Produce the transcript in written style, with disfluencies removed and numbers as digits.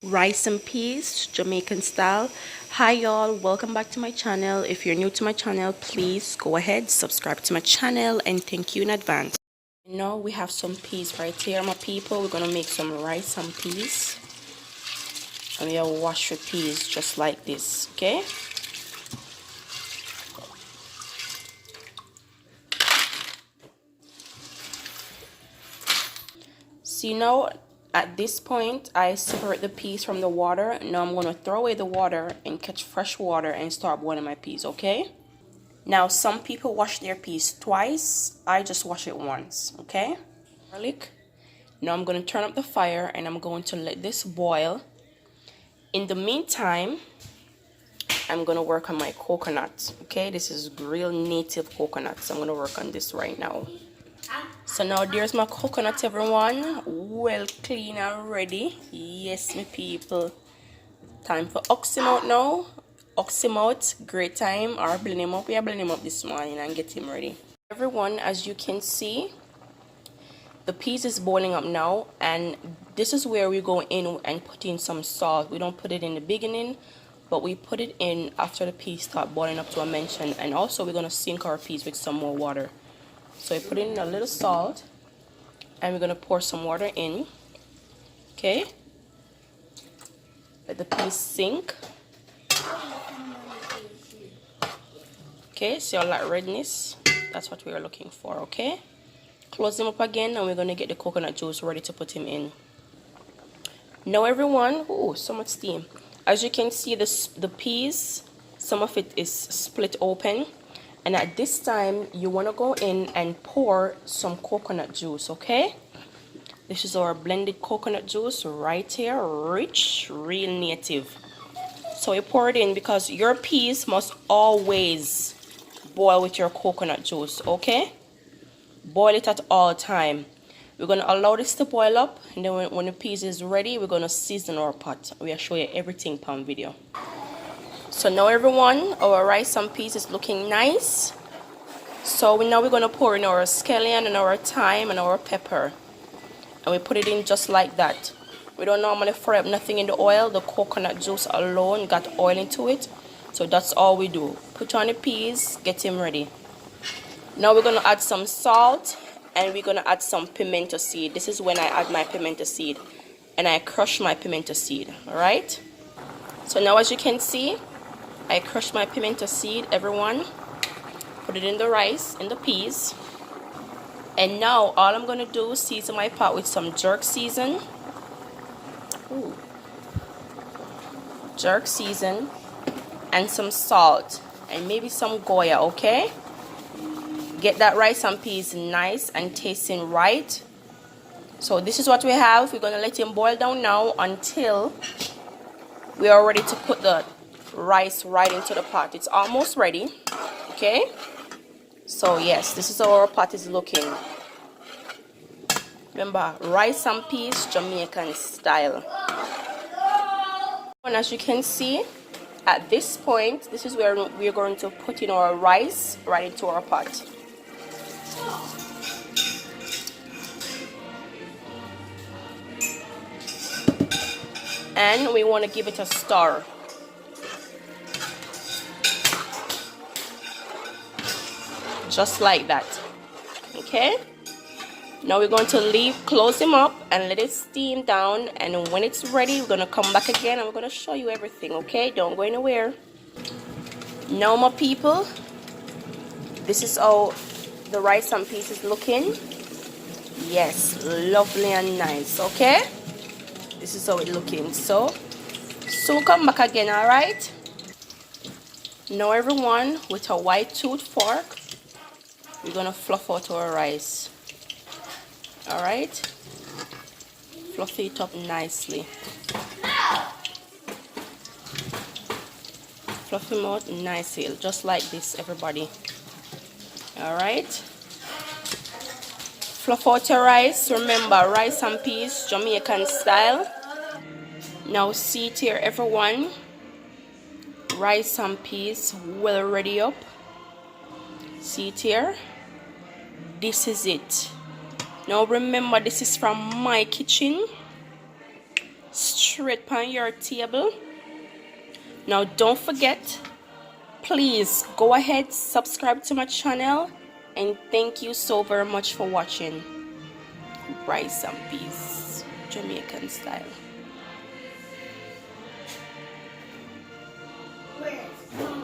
Rice and peas Jamaican style. Hi y'all, welcome back to my channel. If you're new to my channel, please go ahead, subscribe to my channel, and thank you in advance. Now we have some peas right here, my people. We're gonna make some rice and peas, and we are wash the peas just like this. Okay, see now at this point I separate the peas from the water. Now I'm gonna throw away the water and catch fresh water and start boiling my peas. Okay, now some people wash their peas twice. I just wash it once. Okay, garlic. Now I'm going to turn up the fire and I'm going to let this boil. In the meantime, I'm going to work on my coconut. Okay, this is real native coconut, so I'm going to work on this right now. So now there's my coconut, everyone. Well clean and ready. Yes, my people. Time for ox him out now. Ox him out. Great time. Or blend him up. We are blending him up this morning and get him ready. Everyone, as you can see, the peas is boiling up now, and this is where we go in and put in some salt. We don't put it in the beginning, but we put it in after the peas start boiling up to a mention. And also we're going to sink our peas with some more water. So we put in a little salt, and we're going to pour some water in. Okay, let the peas sink. Okay, see all that redness? That's what we are looking for. Okay, close them up again, and we're going to get the coconut juice ready to put him in. Now everyone, oh, so much steam. As you can see, the peas, some of it is split open, and at this time you want to go in and pour some coconut juice. Okay, this is our blended coconut juice right here, rich, real native. So you pour it in because your peas must always boil with your coconut juice. Okay, boil it at all time. We're going to allow this to boil up, and then when the peas is ready, we're going to season our pot. We'll show you everything on video. So now everyone, our rice and peas is looking nice. So now we're going to pour in our scallion and our thyme and our pepper, and we put it in just like that. We don't normally fry up nothing in the oil. The coconut juice alone got oil into it, so that's all we do. Put on the peas, get them ready. Now we're going to add some salt, and we're going to add some pimento seed. This is when I add my pimento seed, and I crush my pimento seed. Alright, so now as you can see, I crushed my pimento seed, everyone. Put it in the rice, in the peas, and now all I'm going to do is season my pot with some jerk season. Ooh. Jerk season, and some salt, and maybe some Goya. Okay, get that rice and peas nice and tasting right. So this is what we have. We're going to let him boil down now until we are ready to put the rice right into the pot. It's almost ready. Okay, so yes, this is how our pot is looking. Remember, rice and peas Jamaican style. And as you can see, at this point, this is where we're going to put in our rice right into our pot. And we want to give it a stir. Just like that. Okay, now we're going to close him up and let it steam down, and when it's ready, we're going to come back again and we're going to show you everything. Okay, don't go anywhere. Now my people, this is how the rice and peas is looking. Yes, lovely and nice. Okay, this is how it's looking. So soon come back again. All right, now everyone, with a white tooth fork, we're gonna fluff out our rice. All right, fluff it up nicely. Fluff him out nicely, just like this, everybody. All right, fluff out your rice. Remember, rice and peas Jamaican style. Now see it here, everyone. Rice and peas well ready up. See it here. This is it. Now remember, this is from my kitchen. straight on your table. Now don't forget, please go ahead, subscribe to my channel, and thank you so very much for watching Rice and Peas Jamaican style.